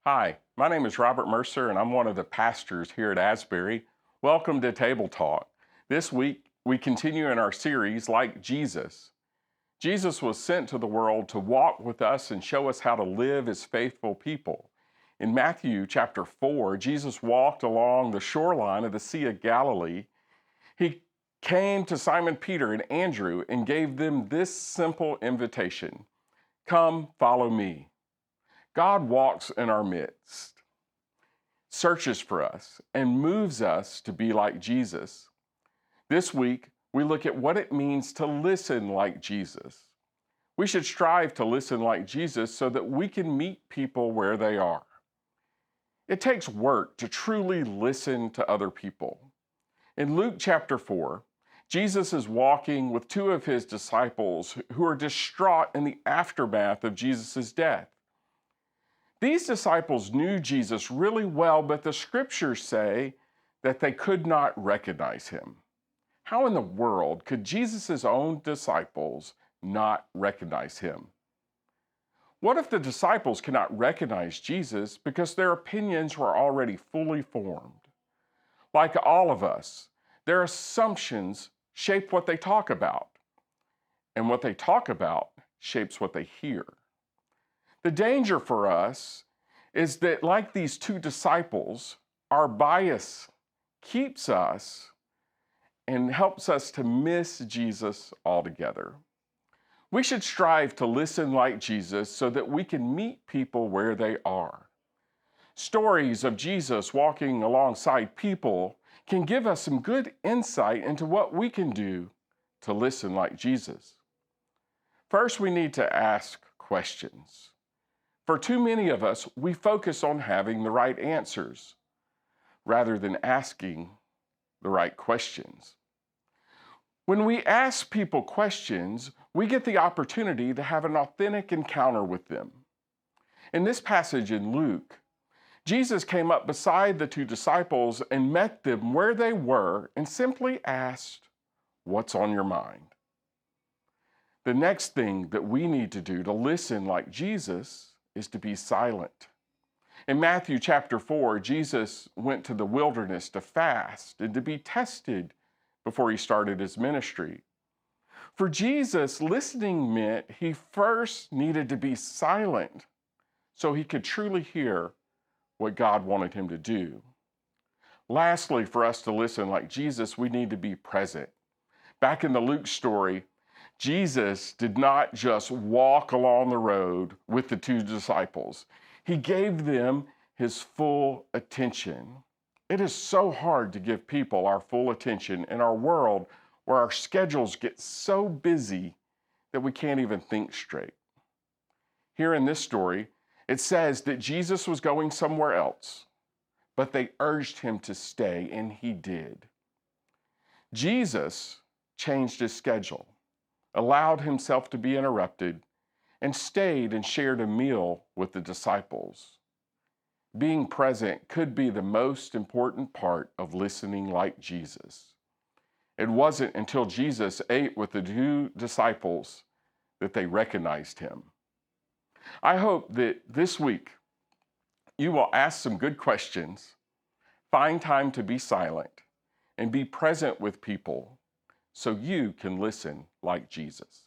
Hi, my name is Robert Mercer, and I'm one of the pastors here at Asbury. Welcome to Table Talk. This week, we continue in our series, Like Jesus. Jesus was sent to the world to walk with us and show us how to live as faithful people. In Matthew chapter 4, Jesus walked along the shoreline of the Sea of Galilee. He came to Simon Peter and Andrew and gave them this simple invitation: Come, follow me. God walks in our midst, searches for us, and moves us to be like Jesus. This week, we look at what it means to listen like Jesus. We should strive to listen like Jesus so that we can meet people where they are. It takes work to truly listen to other people. In Luke chapter 4, Jesus is walking with two of his disciples who are distraught in the aftermath of Jesus' death. These disciples knew Jesus really well, but the scriptures say that they could not recognize him. How in the world could Jesus' own disciples not recognize him? What if the disciples cannot recognize Jesus because their opinions were already fully formed? Like all of us, their assumptions shape what they talk about, and what they talk about shapes what they hear. The danger for us is that, like these two disciples, our bias keeps us and helps us to miss Jesus altogether. We should strive to listen like Jesus so that we can meet people where they are. Stories of Jesus walking alongside people can give us some good insight into what we can do to listen like Jesus. First, we need to ask questions. For too many of us, we focus on having the right answers rather than asking the right questions. When we ask people questions, we get the opportunity to have an authentic encounter with them. In this passage in Luke, Jesus came up beside the two disciples and met them where they were and simply asked, "What's on your mind?" The next thing that we need to do to listen like Jesus is to be silent. In Matthew chapter 4, Jesus went to the wilderness to fast and to be tested before he started his ministry. For Jesus, listening meant he first needed to be silent so he could truly hear what God wanted him to do. Lastly, for us to listen like Jesus, we need to be present. Back in the Luke story, Jesus did not just walk along the road with the two disciples. He gave them his full attention. It is so hard to give people our full attention in our world where our schedules get so busy that we can't even think straight. Here in this story, it says that Jesus was going somewhere else, but they urged him to stay, and he did. Jesus changed his schedule, allowed himself to be interrupted, and stayed and shared a meal with the disciples. Being present could be the most important part of listening like Jesus. It wasn't until Jesus ate with the two disciples that they recognized him. I hope that this week you will ask some good questions, find time to be silent, and be present with people so you can listen like Jesus.